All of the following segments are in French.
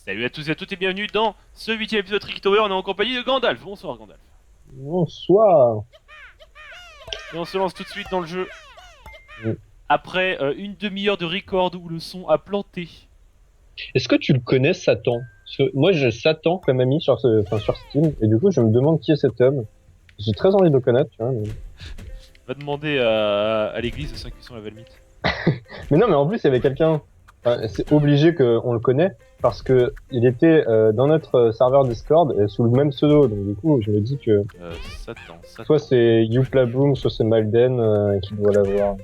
Salut à tous et à toutes et bienvenue dans ce 8ème épisode de Trick Tower. On est en compagnie de Gandalf. Bonsoir Gandalf. Bonsoir. Et on se lance tout de suite dans le jeu. Oui. Après une demi-heure de record où le son a planté. Est-ce que tu le connais, Satan? Parce que moi, j'ai Satan comme ami sur Steam, et du coup, je me demande qui est cet homme. J'ai très envie de le connaître, tu vois. Va demander à l'église de 5 sur level mythe. Mais non, mais en plus, il y avait quelqu'un. Enfin, c'est obligé qu'on le connaît parce que il était dans notre serveur Discord sous le même pseudo. Donc du coup, je me dis que Satan. soit c'est Youplaboom, soit c'est Malden qui doit l'avoir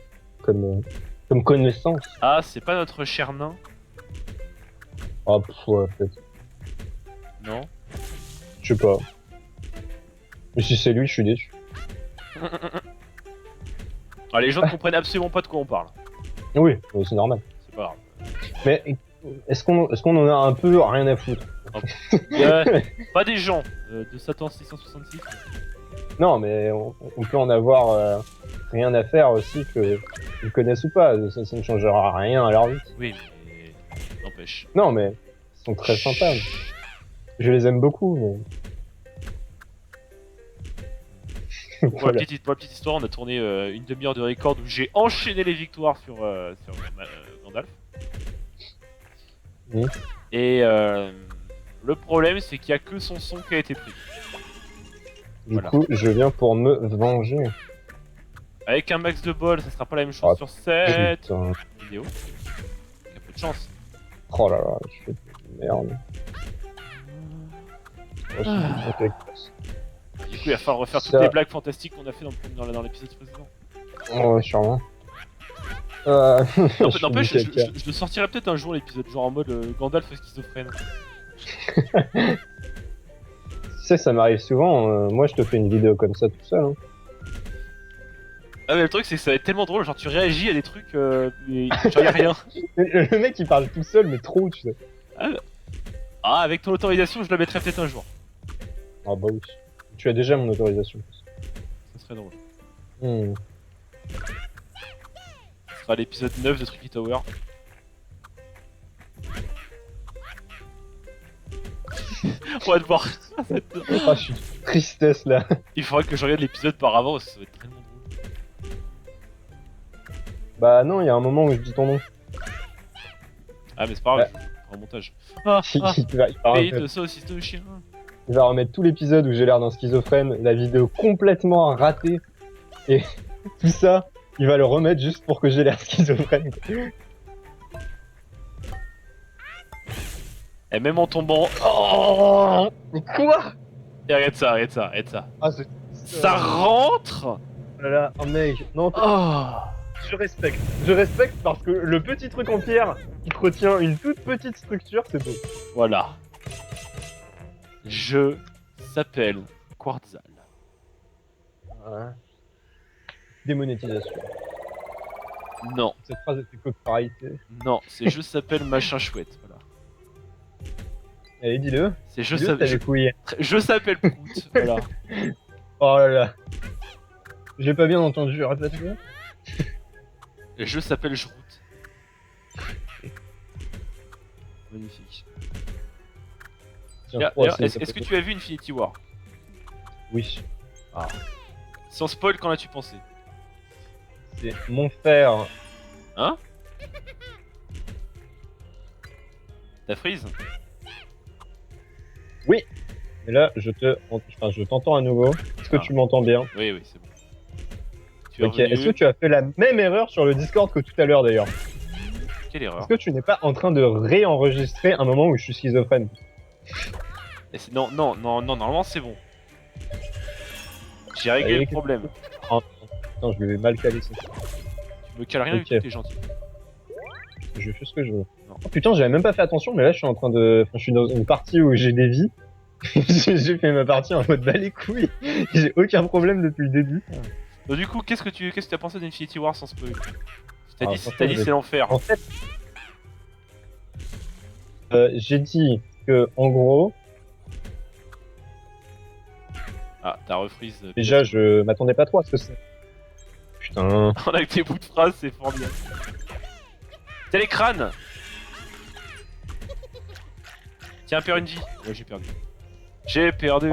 comme connaissance. Ah, c'est pas notre cher nain? Ah, ouais, peut-être. Non. Je sais pas. Mais si c'est lui, je suis déçu. Ah, les gens ne comprennent absolument pas de quoi on parle. Oui, c'est normal. C'est pas grave. Mais est-ce qu'on en a un peu rien à foutre? Pas des gens de Satan 666. Non, mais on peut en avoir rien à faire aussi que ils connaissent ou pas. Ça ne changera rien à leur vie. Oui, mais n'empêche. Non, mais ils sont très sympas. Je les aime beaucoup. Mais... Pour la petite histoire, on a tourné une demi-heure de record où j'ai enchaîné les victoires sur Gandalf. Oui. Et le problème, c'est qu'il y a que son son qui a été pris. Du coup, je viens pour me venger. Avec un max de bol, ça sera pas la même chose sur cette vidéo. Il y a peu de chance. Oh là là, je fais de merde. Du coup, il va falloir refaire toutes les blagues fantastiques qu'on a fait dans l'épisode précédent. Oh, ouais, sûrement. N'empêche, je le sortirai peut-être un jour l'épisode, genre en mode Gandalf schizophrène. Tu sais, ça m'arrive souvent. Moi, je te fais une vidéo comme ça tout seul. Hein. Ah, mais le truc, c'est que ça va être tellement drôle, genre tu réagis à des trucs, mais genre y'a rien. Le mec, il parle tout seul, mais trop, tu sais. Ah, avec ton autorisation, je la mettrai peut-être un jour. Ah, bah oui. Tu as déjà mon autorisation. Ça serait drôle. Ce sera l'épisode 9 de Tricky Tower. On va te voir. Ah, je suis tristesse là. Il faudra que je regarde l'épisode par avant, ça va être tellement drôle. Bah non, il y a un moment où je dis ton nom. Ah, mais c'est pas grave, je un montage. Pays de saucisse de chien. Il va remettre tout l'épisode où j'ai l'air d'un schizophrène, la vidéo complètement ratée, et tout ça, il va le remettre juste pour que j'ai l'air schizophrène. Et même en tombant. Oh, mais quoi? Et arrête ça. Ah, ça rentre. Voilà, oh mec, non. Oh. Je respecte parce que le petit truc en pierre qui retient une toute petite structure, c'est beau. Voilà. Je s'appelle Quartzal. Ouais. Démonétisation. Non. Cette phrase était copyrightée. Non, c'est je s'appelle machin chouette. Voilà. Allez, dis-le. C'est je s'appelle Prout. Voilà. Oh là là. J'ai pas bien entendu, répète-le. Et je s'appelle Jrout. Magnifique. Est-ce que tu as vu Infinity War? Oui. Ah. Sans spoil, qu'en as-tu pensé? C'est mon frère. Hein? T'as freeze? Oui. Et là, je t'entends à nouveau. Est-ce que tu m'entends bien? Oui, c'est bon. Ok, est-ce que tu as fait la même erreur sur le Discord que tout à l'heure d'ailleurs? Quelle erreur? Est-ce que tu n'es pas en train de réenregistrer un moment où je suis schizophrène? Non, normalement c'est bon. J'ai réglé le problème. Oh, putain, je l'ai mal calé ça. Tu me cales rien du tout, t'es gentil. Je fais ce que je veux. Oh putain, j'avais même pas fait attention, mais là je suis en train de... je suis dans une partie où j'ai des vies. J'ai fait ma partie en mode bah les couilles. J'ai aucun problème depuis le début. Donc du coup, qu'est-ce que tu as pensé d'Infinity War sans spoil? T'as dit c'est l'enfer. En fait, j'ai dit que en gros. Ah, t'as refreeze. Déjà, je m'attendais pas trop à ce que c'est. Putain. On a que tes bouts de phrases, c'est formidable. C'est les crânes. Tiens, perds une vie. Ouais, j'ai perdu. J'ai perdu.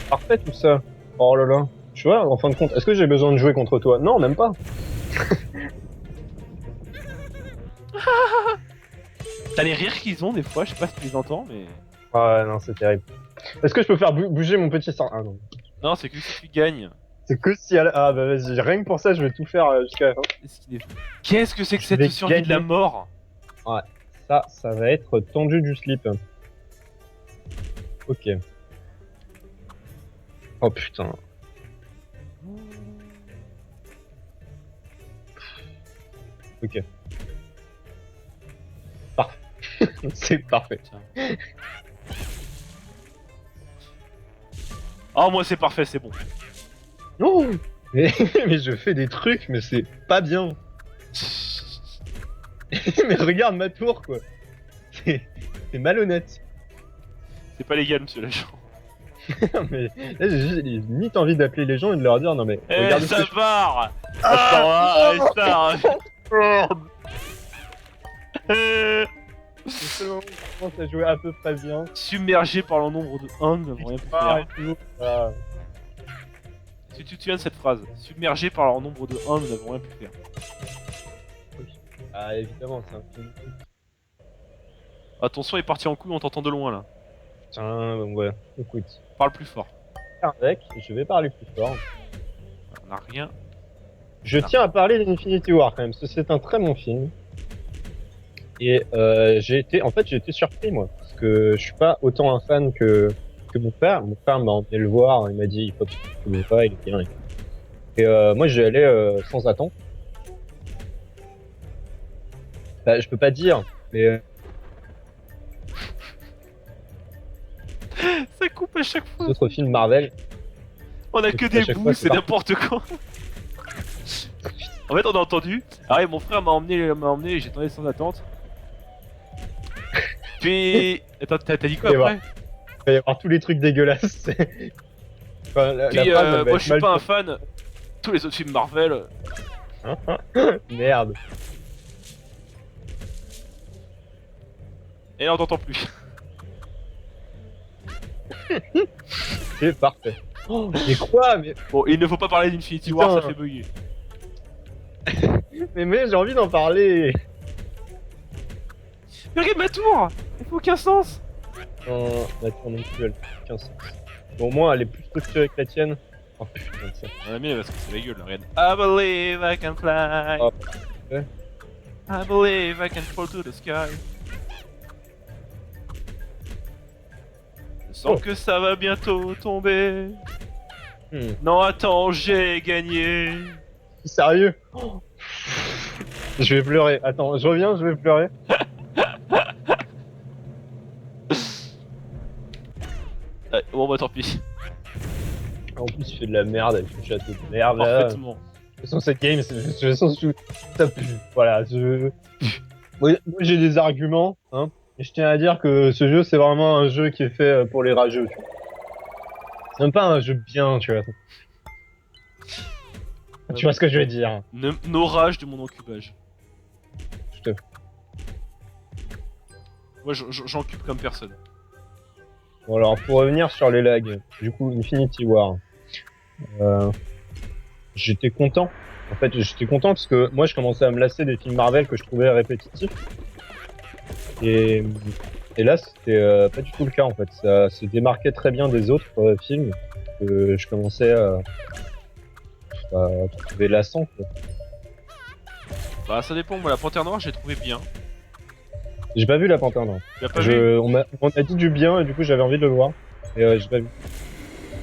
Parfait tout ça. Oh là là. Tu vois, en fin de compte, est-ce que j'ai besoin de jouer contre toi? Non, même pas. T'as les rires qu'ils ont des fois, je sais pas si tu les entends, mais. Ah non, c'est terrible. Est-ce que je peux faire bouger mon petit sang? Ah non. Non, c'est que si tu gagnes. C'est que si elle... Ah bah vas-y, rien que pour ça, je vais tout faire jusqu'à la fin. Qu'est-ce que c'est que Je cette vais survie de la gagner. mort? Ouais, ça va être tendu du slip. Ok. Oh putain. Ok. Parfait. C'est parfait. Oh, moi c'est parfait, c'est bon. Non mais, mais je fais des trucs, mais c'est pas bien. Mais regarde ma tour, quoi. C'est malhonnête. C'est pas légal, monsieur l'agent. Mais là, j'ai juste limite envie d'appeler les gens et de leur dire non mais Eh, regardez ça ce que part. Ah, Ça va, ça je seulement je commence à jouer à peu près bien. Submergé par le nombre de 1, nous n'avons rien pu Ah, faire. et tout. Ah. Si tu te souviens de cette phrase, submergé par leur nombre de 1, nous n'avons rien pu faire. Ah évidemment, c'est un film. Ah, ton son est parti en couille, on t'entend de loin là. Tiens, ouais, écoute. Parle plus fort. Avec, je vais parler plus fort. On n'a rien. Je tiens à parler d'Infinity War quand même, parce que c'est un très bon film. Et j'ai été surpris moi, parce que je suis pas autant un fan que mon père. Mon père m'a emmené le voir, il m'a dit il faut que tu le connais pas, il est bien. Et moi j'y allais sans attendre. Bah je peux pas dire, mais Ça coupe à chaque fois. d'autres films Marvel. On a C'est que à des chaque bouts, fois, c'est c'est n'importe quoi. En fait, on a entendu. Ah ouais, mon frère m'a emmené et j'attendais sans attente. Puis. Attends, t'as dit quoi Et après? Il va y avoir tous les trucs dégueulasses. Enfin, la Puis, phrase, elle va moi être je suis mal pas un fan. Tous les autres films Marvel. Merde. Et là, on t'entend plus. C'est parfait. Oh, mais quoi? Bon, il ne faut pas parler d'Infinity Putain. War, ça fait bugger. Mais j'ai envie d'en parler. Mais regarde ma tour. Il faut aucun sens. Non, la tour non plus, elle fait aucun sens. Bon, au moins, elle est plus structurée que la tienne. Oh putain, ça. La mienne, elle va se casser la gueule, là, regarde. I believe I can fly. Oh, ouais. I believe I can fall to the sky. Je sens que ça va bientôt tomber. Non, attends, j'ai gagné. Sérieux? Oh. Je vais pleurer. Attends, je reviens, je vais pleurer. Ouais, bon, bah tant pis. En plus, il fait de la merde avec le château de merde. Là. De Parfaitement. toute façon, cette game, je sens que ça pue. Voilà, moi j'ai des arguments, hein. Et je tiens à dire que ce jeu, c'est vraiment un jeu qui est fait pour les rageux. Tu vois. C'est même pas un jeu bien, tu vois. Tu vois ce que je veux dire. Nos rages de mon encubage. Tout à fait. Moi, j'encube comme personne. Bon alors, pour revenir sur les lags, du coup, Infinity War. J'étais content. En fait, j'étais content parce que moi, je commençais à me lasser des films Marvel que je trouvais répétitifs. Et là, c'était pas du tout le cas, en fait. Ça se démarquait très bien des autres films que je commençais à trouver lassant, quoi. Bah, ça dépend. Moi, la Panthère Noire, j'ai trouvé bien. J'ai pas vu La Panthère Noire. Tu l'as pas vu? On m'a dit du bien et du coup, j'avais envie de le voir. Et j'ai pas vu.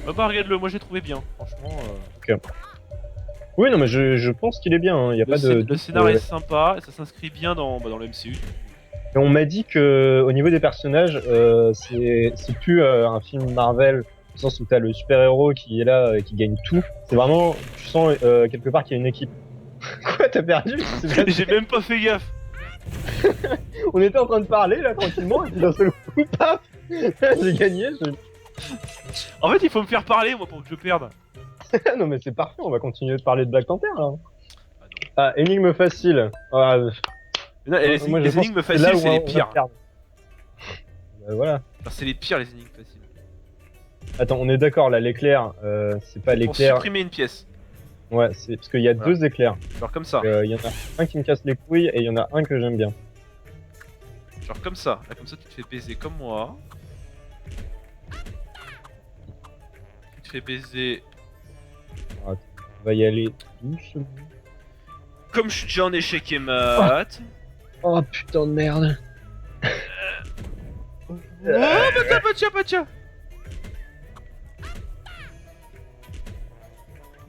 Bah, regarde-le. Moi, j'ai trouvé bien. Franchement. Oui, non, mais je pense qu'il est bien. Hein. Y a pas de. Le scénario est sympa. Et ça s'inscrit bien dans le MCU. Et on m'a dit que au niveau des personnages, c'est plus un film Marvel, au sens où t'as le super-héros qui est là, qui gagne tout. C'est vraiment, tu sens quelque part qu'il y a une équipe. Quoi, t'as perdu? J'ai même pas fait gaffe. On était en train de parler là tranquillement, et puis d'un seul coup, paf, j'ai gagné. En fait, il faut me faire parler, moi, pour que je perde. Non mais c'est parfait, on va continuer de parler de Black Panther là. Ah, énigme facile. Ah, Non, les moi, je énigmes pense que c'est là faciles, où c'est les on va pires. perdre. Bah, voilà. Enfin, c'est les pires les énigmes faciles. Attends, on est d'accord là, l'éclair, c'est pas Pour l'éclair. supprimer une pièce. Ouais, c'est parce qu'il y a Voilà. 2 éclairs. Genre comme ça. Il y en a un qui me casse les couilles et il y en a un que j'aime bien. Genre comme ça. Là, comme ça, tu te fais baiser comme moi. Tu te fais baiser On va y aller doucement. comme je suis déjà en échec et mat. Oh putain de merde. Oh, Patia.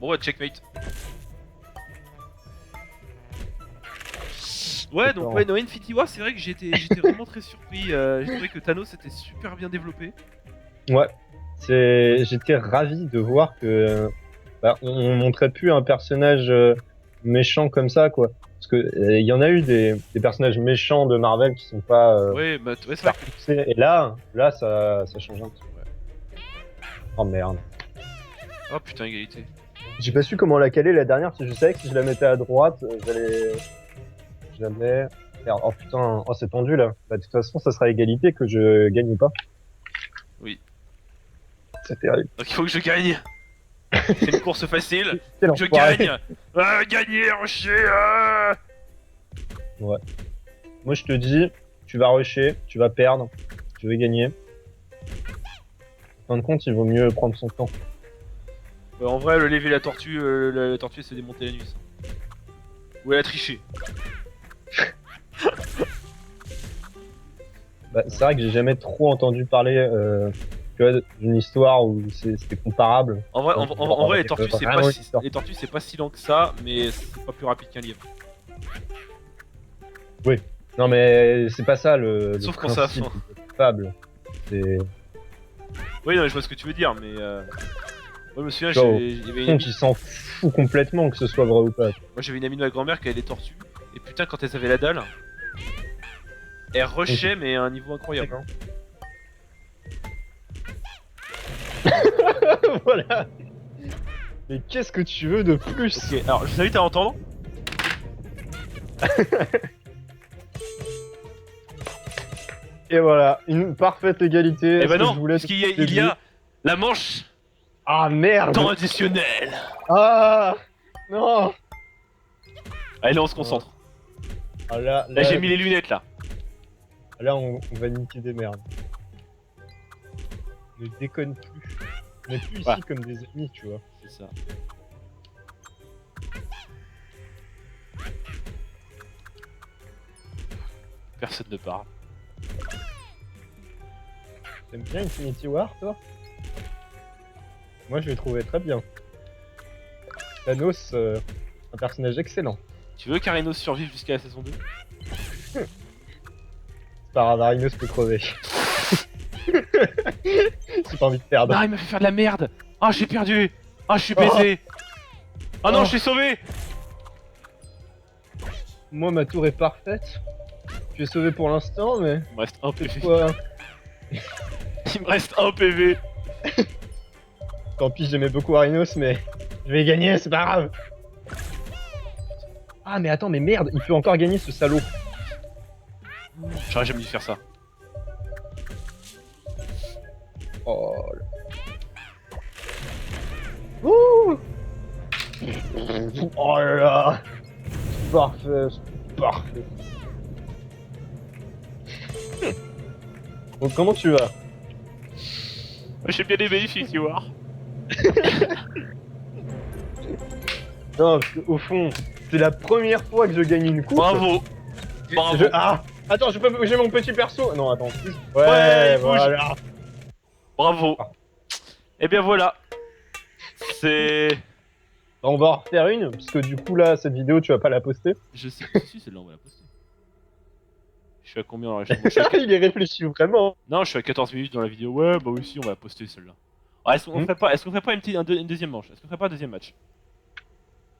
Bon, ouais, checkmate. Ouais, donc, ouais, no Infinity War, c'est vrai que j'étais vraiment très surpris. J'ai trouvé que Thanos était super bien développé. Ouais, j'étais ravi de voir que on montrait plus un personnage méchant comme ça, quoi. Parce que il y en a eu des personnages méchants de Marvel qui sont pas Ouais, bah, ouais, c'est vrai que. poussés. Et là ça change un petit peu. Ouais. Oh merde. Oh putain, égalité. J'ai pas su comment la caler la dernière, parce que je savais que si je la mettais à droite, j'allais. Jamais. Merde, oh putain, oh c'est tendu là. Bah de toute façon, ça sera égalité que je gagne ou pas. Oui. C'est terrible. Donc il faut que je gagne. C'est une course facile. Quel Je enfoiré. gagne. Gagner, rocher. Moi je te dis, tu vas rusher, tu vas perdre, tu veux gagner. En fin de compte, il vaut mieux prendre son temps. En vrai, le lever la tortue elle s'est démontée la nuit. Ça. Ou elle a triché. Bah, c'est vrai que j'ai jamais trop entendu parler tu vois, d'une histoire où c'était comparable. En vrai, en vrai, les tortues, c'est Vraiment pas une si, histoire. les tortues, c'est pas si lent que ça, mais c'est pas plus rapide qu'un livre. Non mais c'est pas ça le Sauf quand ça a principe faim. de fable. C'est Oui, non, mais je vois ce que tu veux dire, mais moi, je me souviens, Tu vois, il y avait une con amie, qui s'en fout complètement que ce soit vrai ou pas. moi j'avais une amie de ma grand-mère qui avait des tortues, et putain, quand elles avaient la dalle, elles rushaient, mais à un niveau incroyable. Voilà. Mais qu'est-ce que tu veux de plus? Ok, alors je vous invite à entendre. Et voilà, une parfaite égalité. Eh ce ben que non, je voulais parce qu'il y a, depuis le il y début. a la manche Ah merde! temps additionnel. Ah non! Allez, là, on se concentre. Ah, Là, j'ai mis les lunettes, là. Là, on va niquer des merdes. Ne déconne plus. On est plus ici Ouais. comme des amis, tu vois. C'est ça. Personne ne parle. T'aimes bien Infinity War, toi? Moi, je l'ai trouvé très bien. Thanos, un personnage excellent. Tu veux qu'Arenos survive jusqu'à la saison 2? Par hasard, Inos peut crever. J'ai pas envie de perdre. Ah, il m'a fait faire de la merde. Ah, j'ai perdu. Ah, je suis baisé. Ah non, Oh. je suis sauvé. Moi, ma tour est parfaite. Tu es sauvé pour l'instant, mais Il me reste un PV. quoi? Il me reste un PV. Tant pis, j'aimais beaucoup Arinos, mais je vais gagner, c'est pas grave. Ah, mais attends, mais merde, il peut encore gagner ce salaud. J'aurais jamais dû faire ça. Oh là. Ouh. Oh là là. Parfait, parfait. Bon, comment tu vas? J'ai bien aimé Infinity War. Non, parce qu'au fond, c'est la première fois que je gagne une coupe. Bravo. Bravo. Ah, attends, j'ai mon petit perso. Non, attends. Ouais, il bouge. voilà. Bravo. Et bien voilà. C'est. On va en refaire une, parce que du coup là, cette vidéo, tu vas pas la poster. Je sais pas si celle-là on va la poster. Je suis à combien dans la je suis à... Il est réfléchi vraiment. Non, je suis à 14 minutes dans la vidéo. Ouais, bah oui, si, on va la poster celle-là. Ah, est-ce qu'on ferait pas une deuxième manche? Est-ce qu'on ferait pas un deuxième match?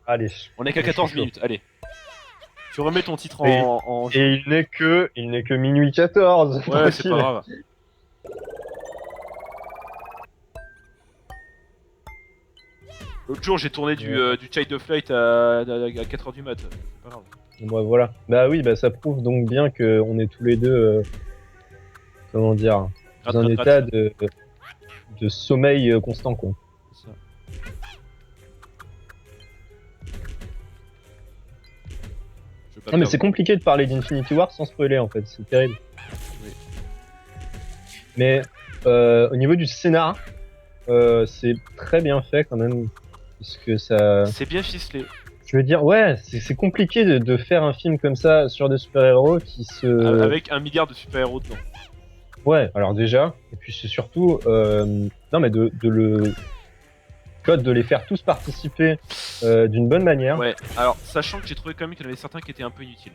Allez. On est qu'à 14 minutes, allez. Tu remets ton titre Et- en... Et il n'est que minuit 14. Ouais, c'est pas grave. L'autre jour, j'ai tourné du Child of Light à 4h du mat. C'est pas grave. Bon, bah, voilà. Bah oui, bah ça prouve donc bien que on est tous les deux comment dire, dans un état de sommeil constant, quoi. C'est ça. Je veux pas Non, mais perdre. c'est compliqué de parler d'Infinity War sans spoiler, en fait, c'est terrible. Oui. Mais au niveau du scénar, c'est très bien fait quand même, puisque ça... C'est bien ficelé. Je veux dire, ouais, c'est compliqué de faire un film comme ça sur des super-héros qui se... Avec 1 milliard de super-héros dedans. Ouais, alors déjà, et puis c'est surtout... non, mais de les faire tous participer d'une bonne manière. Ouais, alors, sachant que j'ai trouvé quand même qu'il y en avait certains qui étaient un peu inutiles.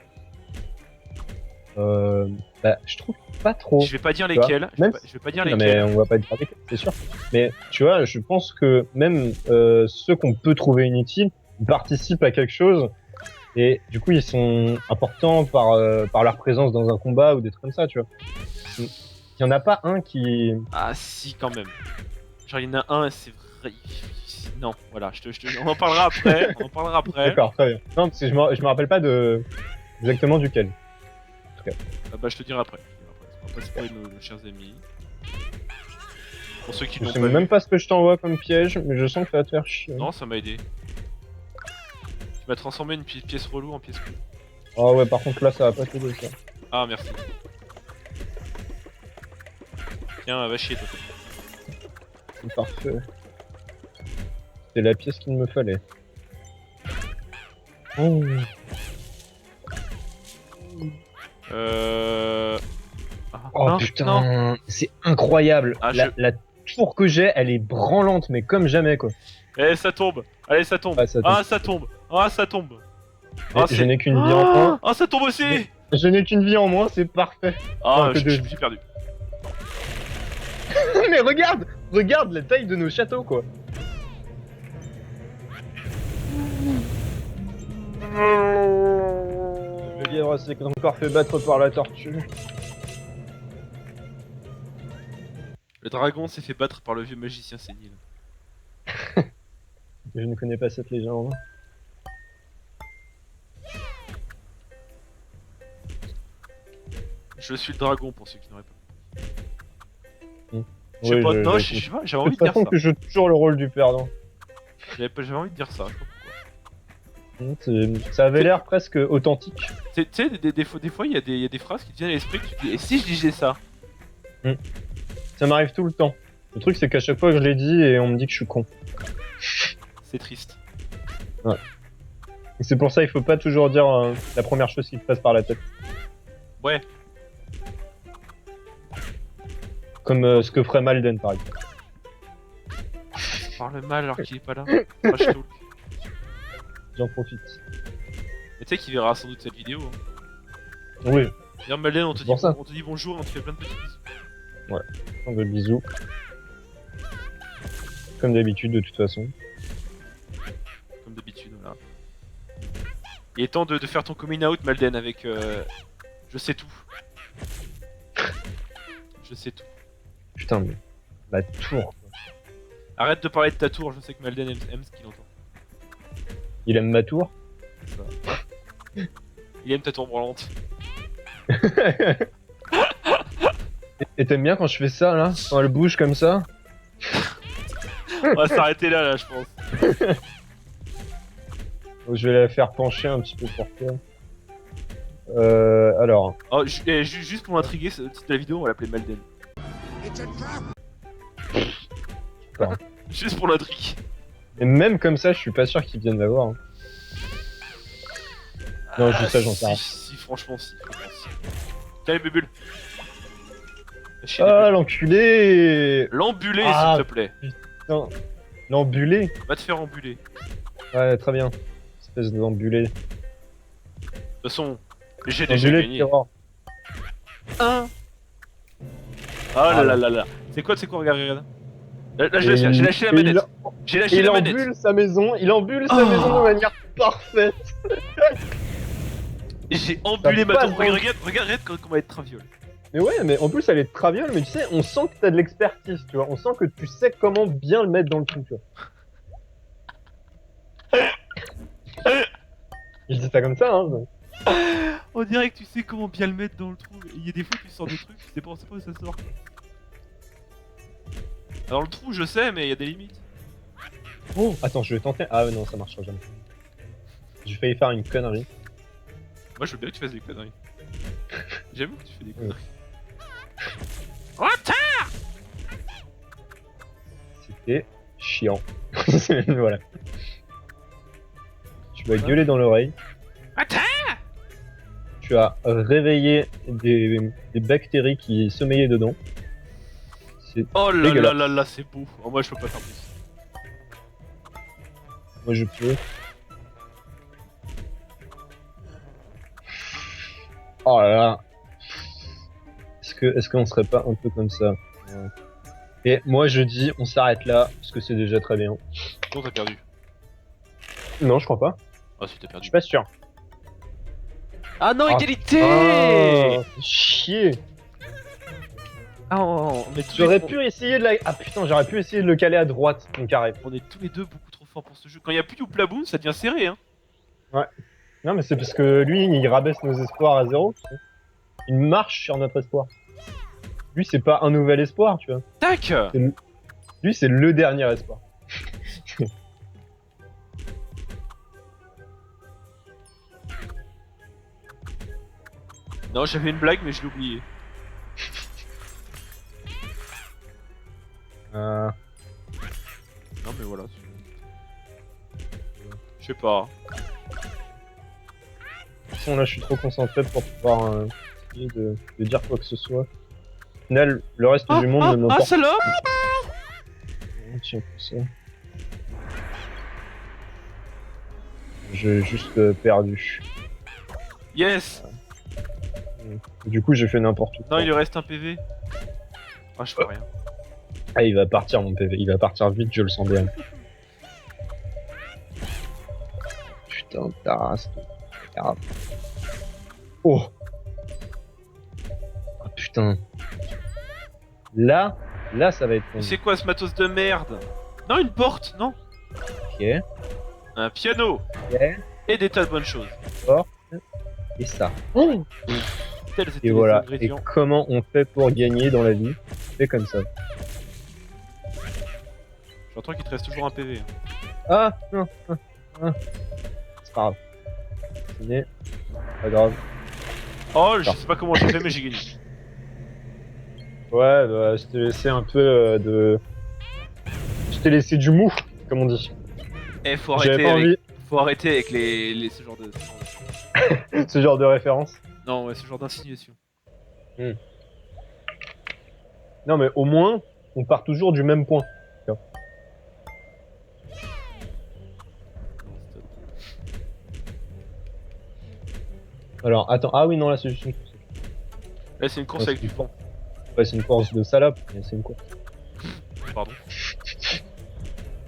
Bah, je trouve pas trop. Je vais pas dire Tu vois, lesquels, même je vais pas dire Non, lesquels. mais on va pas dire avec, c'est sûr. Mais tu vois, je pense que même ceux qu'on peut trouver inutiles ils participent à quelque chose et du coup ils sont importants par leur présence dans un combat ou des trucs comme ça, tu vois. Il y en a pas un qui... Ah si, quand même. Genre, il y en a un, c'est vrai... Non, voilà, on en parlera après, on en parlera après. D'accord, très bien. Non, parce que je me rappelle pas de exactement duquel. Ah bah, je te dirai après. On va pas spoiler nos chers amis. Pour ceux qui Je l'ont sais pas même vu. pas ce que je t'envoie comme piège, mais je sens que ça va te faire chier. Non, ça m'a aidé. Tu m'as transformé une pièce relou en pièce cool. Ah ouais, par contre là ça va pas t'aider ça. Ah, merci. Tiens, va chier, toi. C'est parfait. C'est la pièce qu'il me fallait. Oh. Ah, Oh non, non. putain, c'est incroyable. Ah, La tour que j'ai, elle est branlante, mais comme jamais quoi. Eh, ça tombe. Allez, ça tombe. Ah, ça tombe. Ah, ça tombe. Ah, ça tombe. Et Ah, je n'ai qu'une vie en moins. Ah, ça tombe aussi. Je n'ai qu'une vie en moins, c'est parfait. Ah, Non, que deux. j'ai perdu. Mais regarde, regarde la taille de nos châteaux quoi. Le lièvre s'est encore fait battre par la tortue. Le dragon s'est fait battre par le vieux magicien sénile. Je ne connais pas cette légende. Je suis le dragon pour ceux qui n'auraient pas. Je Oui, sais pas, non, je- je sais pas, j'avais De envie toute de dire façon, ça. tu joues toujours le rôle du perdant. J'avais envie de dire ça, je sais pas pourquoi. Ça avait l'air presque authentique. Tu sais, des fois, il y a des phrases qui te viennent à l'esprit que tu te dis, et si je disais ça? Ça m'arrive tout le temps. Le truc, c'est qu'à chaque fois, je l'ai dit et on me dit que je suis con. C'est triste. Et c'est pour ça, il faut pas toujours dire la première chose qui te passe par la tête. Ouais, Comme ce que ferait Malden, par exemple. parle mal alors qu'il est pas là. Trash talk. J'en profite. Mais tu sais qu'il verra sans doute cette vidéo. Hein. Oui, D'ailleurs, Malden, on te Pour ça. dit bonjour et on te fait plein de petits bisous. on veut bisous. Comme d'habitude, de toute façon. Comme d'habitude, voilà. Il est temps de faire ton coming out, Malden, avec je sais tout. Je sais tout. Putain, mais la tour. Arrête de parler de ta tour, je sais que Malden aime ce qu'il entend. Il aime ma tour. Il aime ta tour branlante. Et t'aimes bien quand je fais ça, là? Quand elle bouge comme ça? On va s'arrêter là, je pense. Donc, je vais la faire pencher un petit peu pour toi. Alors. Oh, juste pour m'intriguer, ce titre de la vidéo, on va l'appeler Malden. Pardon. Juste pour l'intrigue. Et même comme ça, je suis pas sûr qu'ils viennent la voir. Hein. Non, je dis ça, j'en sais rien. Si, franchement, si. Tiens les bubules. Ah, l'enculé! L'embulé, Ah. s'il te plaît. Putain. L'embulé? Va te faire embuler. De Ouais, très bien. Espèce d'embulé. toute façon, j'ai déjà Embulé, gagné. terror. Un. Ah là là là là. C'est quoi, regarde, regarde. Là, j'ai lâché la manette. J'ai lâché Il la manette. embule sa maison, il embule sa Oh. maison de manière parfaite. J'ai embulé Ça ma passe, tour. hein. Regarde comment elle est traviole. Mais ouais, mais en plus elle est traviole, mais tu sais, on sent que t'as de l'expertise, tu vois. On sent que tu sais comment bien le mettre dans le truc, tu vois. Je dis ça comme ça, hein. On dirait que tu sais comment bien le mettre dans le trou. Il y a des fois tu sors des trucs, tu sais pas où ça sort. Alors le trou je sais mais il y a des limites. Oh, attends, je vais tenter. Ah non, ça marchera jamais. J'ai failli faire une connerie. Moi je veux bien que tu fasses des conneries. J'avoue que tu fais des conneries. C'était chiant. Voilà. Tu vas gueuler dans l'oreille. Tu as réveillé des bactéries qui sommeillaient dedans. C'est Oh là dégueulasse. là là là, c'est beau. Oh, moi je peux pas faire plus. Moi je peux. Oh là là. Est-ce qu'on serait pas un peu comme ça? Ouais. Et moi je dis on s'arrête là parce que c'est déjà très bien. Non, t'as perdu. Non, je crois pas. Ah si, t'as Je perdu. suis pas sûr. Ah non, Ah. égalité. Oh, chier. Ah, mais J'aurais pu essayer de la. Ah putain, j'aurais pu essayer de le caler à droite, mon carré. On est tous les deux beaucoup trop forts pour ce jeu. Quand il y a plus du Plaboon, ça devient serré, hein. Non, mais c'est parce que lui, il rabaisse nos espoirs à zéro. Tu sais. Il marche sur notre espoir. Lui, c'est pas un nouvel espoir, tu vois. Tac. Lui, c'est le dernier espoir. Non, j'avais une blague, mais je l'ai oublié. Non, mais voilà. Je sais pas. De toute façon, là, je suis trop concentré pour pouvoir essayer de dire quoi que ce soit. Au final, le reste du monde ne m'importe celle-là. pas. Tiens, ça. J'ai juste perdu. Yes. Du coup, j'ai fait n'importe Non, quoi. il lui reste un PV. Ah, je fais rien. Ah, il va partir, mon PV. Il va partir vite, je le sens bien. Putain, ta race. Grave. Oh. Ah, putain. Là, ça va être Mais bon. c'est quoi ce matos de merde? Non, une porte, non. Ok. Un piano. Ok. Et des tas de bonnes choses. Et ça. Oh. Tels étaient Et les voilà. Et ingrédients. comment on fait pour gagner dans la vie? C'est comme ça. J'entends qu'il te reste toujours un PV. hein. Ah, non. C'est pas grave. C'est pas grave. Oh, je sais pas comment j'ai fait, mais j'ai gagné. Ouais, bah, je t'ai laissé un peu de. Je t'ai laissé du mou, comme on dit. Eh, faut J'avais arrêter pas avec, envie faut arrêter avec ce genre de... ce genre de référence. Non, ouais, ce genre d'insinuation. Non, mais au moins, on part toujours du même point. Non, stop. Alors, attends. Ah oui, non, là, c'est juste une course. Là, c'est une course avec du vent. Ouais, c'est une course de salope, mais c'est une course. Pardon.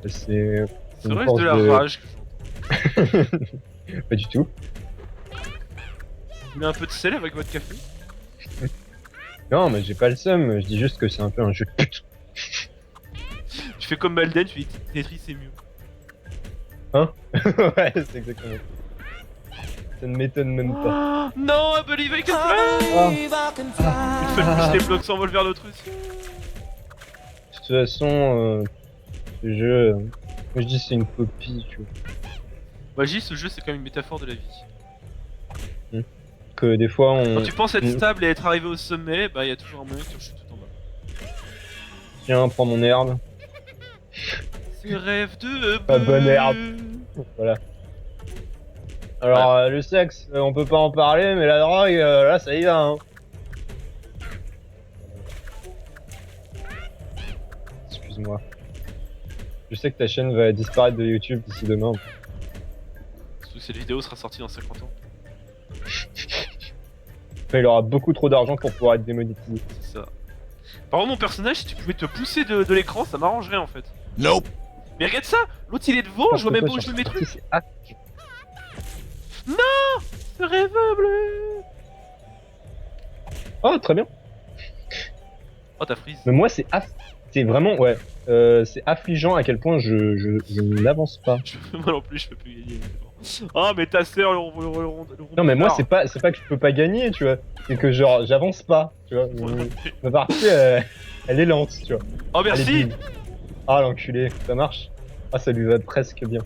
C'est. une Serait-ce course de la de- rage que j'entends? Pas du tout. Vous voulez un peu de sel avec votre café? Non, mais j'ai pas le seum, je dis juste que c'est un peu un jeu de pute. Tu fais comme Malden, tu dis Tetris c'est mieux. Ouais, c'est exactement ça. Ça ne m'étonne même pas. Oh, non, I believe I can fly! Une fois de plus, les blocs s'envolent vers notre ciel. De toute façon, ce jeu, moi je dis c'est une copie, tu vois. Magie, ce jeu c'est quand même une métaphore de la vie. Que des fois on. Quand tu penses être Mm. stable et être arrivé au sommet, bah y a toujours un moyen que tu rechutes tout en bas. Tiens, prends mon herbe. Ces rêves de Pas bonne herbe. Voilà. Alors, le sexe, on peut pas en parler, mais la drogue, là ça y va, hein. Excuse-moi. Je sais que ta chaîne va disparaître de YouTube d'ici demain. Surtout que cette vidéo sera sortie dans 50 ans. Enfin, il aura beaucoup trop d'argent pour pouvoir être démonétisé. C'est ça. Par contre, mon personnage, si tu pouvais te pousser de l'écran, ça m'arrangerait en fait. Nope. Mais regarde ça! L'autre il est devant, je vois même pas où je mets mes trucs. C'est ah, Ce rêve bleu! oh, très bien. Oh, t'as freeze. Mais moi, c'est vraiment, ouais, c'est affligeant à quel point je n'avance pas. Moi non plus, je peux plus gagner. c'est bon. Ah, mais ta sœur, le Non, mais moi, c'est pas que je peux pas gagner, tu vois. C'est que, genre, j'avance pas, tu vois. Ma partie, elle est lente, tu vois. Oh, Elle est merci. vive. Ah, l'enculé, ça marche. Ah, ça lui va presque bien.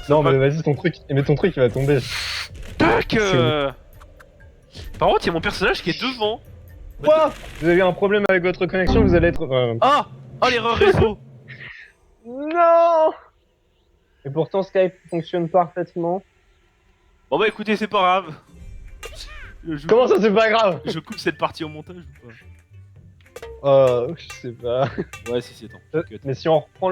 Non, mais vas-y, ton truc, il va tomber. Tac. Par contre, il y a mon personnage qui est devant. Quoi? Vous avez un problème avec votre connexion, vous allez être... Ah. Ah, l'erreur réseau. Non! Et pourtant, Skype fonctionne parfaitement. Bon bah écoutez, c'est pas grave. Comment ça, c'est pas grave? Je coupe cette partie au montage ou pas? Je sais pas. Ouais, si c'est temps. Mais si on reprend